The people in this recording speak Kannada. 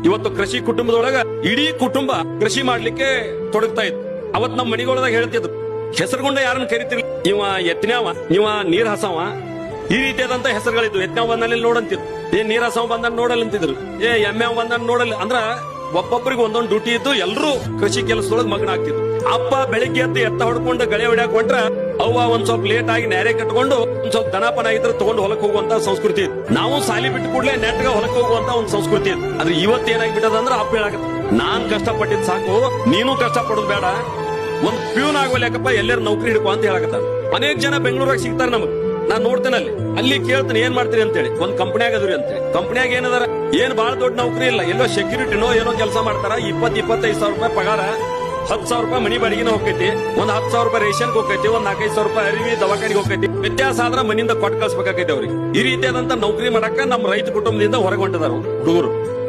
ಇವತ್ತು ಕೃಷಿ ಕುಟುಂಬದೊಳಗ ಇಡೀ ಕುಟುಂಬ ಕೃಷಿ ಮಾಡ್ಲಿಕ್ಕೆ ತೊಡಗ್ತಾ ಇತ್ತು. ಅವತ್ ನಮ್ಮ ಮನಿಗೊಳದಾಗ ಹೇಳ್ತಿದ್ರು, ಹೆಸರುಗೊಂಡ ಯಾರನ್ನ ಕರಿತಿರ್ಲಿ, ಇವ ಎತ್ತಿನವ, ಇವ ನೀರ್ ಹಸವ, ಈ ರೀತಿಯಾದಂತ ಹೆಸರುಗಳಿದ್ವು. ಎತ್ತಿನವ ಬಂದಲ್ಲಿ ನೋಡಂತಿದ್ರು, ನೀರ್ ಹಸವ ಬಂದ ನೋಡಲ್ ಅಂತಿದ್ರು, ಎಮ್ಮೆ ಬಂದ ನೋಡಲ್. ಅಂದ್ರ ಒಬ್ಬೊಬ್ಬರಿಗೆ ಒಂದೊಂದು ಡ್ಯೂಟಿ ಇದ್ದು ಎಲ್ಲರೂ ಕೃಷಿ ಕೆಲಸದೊಳಗೆ ಮಗ್ನ ಆಗ್ತಿದ್ರು. ಅಪ್ಪ ಬೆಳಿಗ್ಗೆ ಎದ್ದು ಎತ್ತ ಹೊಡ್ಕೊಂಡು ಗಳೆ ಹೊಡ್ಯಾಕ್ ಹೊಂಟ್ರ ಅವ್ವ ಒಂದ್ ಸ್ವಲ್ಪ ಲೇಟ್ ಆಗಿ ನ್ಯಾರೆ ಕಟ್ಕೊಂಡು ಒಂದ್ ಸ್ವಲ್ಪ ದನಪನ ಆಗಿದ್ರೆ ತಗೊಂಡು ಹೊಲಕ್ ಹೋಗುವಂತ ಸಂಸ್ಕೃತಿ ಇತ್ತು. ನಾವು ಸಾಲಿ ಬಿಟ್ಟು ಕೂಡಲೇ ನೆಟ್ಗ ಹೊಲಕ್ ಹೋಗುವಂತ ಒಂದು ಸಂಸ್ಕೃತಿ ಇತ್ತು. ಆದ್ರೆ ಇವತ್ತು ಏನಾಗ್ಬಿಟ್ಟದಂದ್ರ ಅಪ್ಪ ಹೇಳಕ, ನಾನ್ ಕಷ್ಟ ಪಟ್ಟಿದ್ ಸಾಕು, ನೀನು ಕಷ್ಟ ಪಡೋದು ಬೇಡ, ಒಂದ್ ಪ್ಯೂನ್ ಆಗೋಲ್ಯಾಕಪ್ಪ ಎಲ್ಲರೂ ನೌಕರಿ ಹಿಡ್ಕೊ ಅಂತ ಹೇಳಕತ್ತಾರ. ಅನೇಕ ಜನ ಬೆಂಗಳೂರಾಗ ಸಿಗ್ತಾರ ನಮಗ್, ನಾನ್ ನೋಡ್ತೇನೆ ಅಲ್ಲಿ ಕೇಳ್ತೇನೆ ಏನ್ ಮಾಡ್ತೀರಿ ಅಂತೇಳಿ. ಒಂದ್ ಕಂಪನಿಯಾಗ ಅದ್ರಿ ಅಂತೇಳಿ. ಕಂಪನಿಯಾಗ ಏನದಾರ, ಏನ್ ಬಾಳ ದೊಡ್ಡ ನೌಕರಿ ಇಲ್ಲ, ಎಲ್ಲೋ ಸೆಕ್ಯೂರಿಟಿನೋ ಏನೋ ಕೆಲಸ ಮಾಡ್ತಾರ. 20-25 ಸಾವಿರ ರೂಪಾಯಿ ಪಗಾರ, 10,000 ರೂಪಾಯಿ ಮನಿ ಬಾಡಿಗೆನ ಹೋಗ್ತೈತಿ, ಒಂದ್ 10,000 ರೂಪಾಯಿ ರೇಷನ್ ಹೋಗ್ತೈತಿ, ಒಂದ್ 4-5 ರೂಪಾಯಿ ಅರಿವಿ ದವಾಖಾನಿಗೆ ಹೋಗ್ತೈತಿ. ವ್ಯತ್ಯಾಸ ಆದ್ರ ಮನಿಯಿಂದ ಕೊಟ್ಟು ಕಳ್ಸ್ಬೇಕಾಗೈತಿ ಅವ್ರಿಗೆ. ಈ ರೀತಿಯಾದಂತ ನೌಕರಿ ಮಾಡಕ ನಮ್ಮ ರೈತ ಕುಟುಂಬದಿಂದ ಹೊರಗೆ ಹೊಂಟದಾರ ಹುಡುಗರು.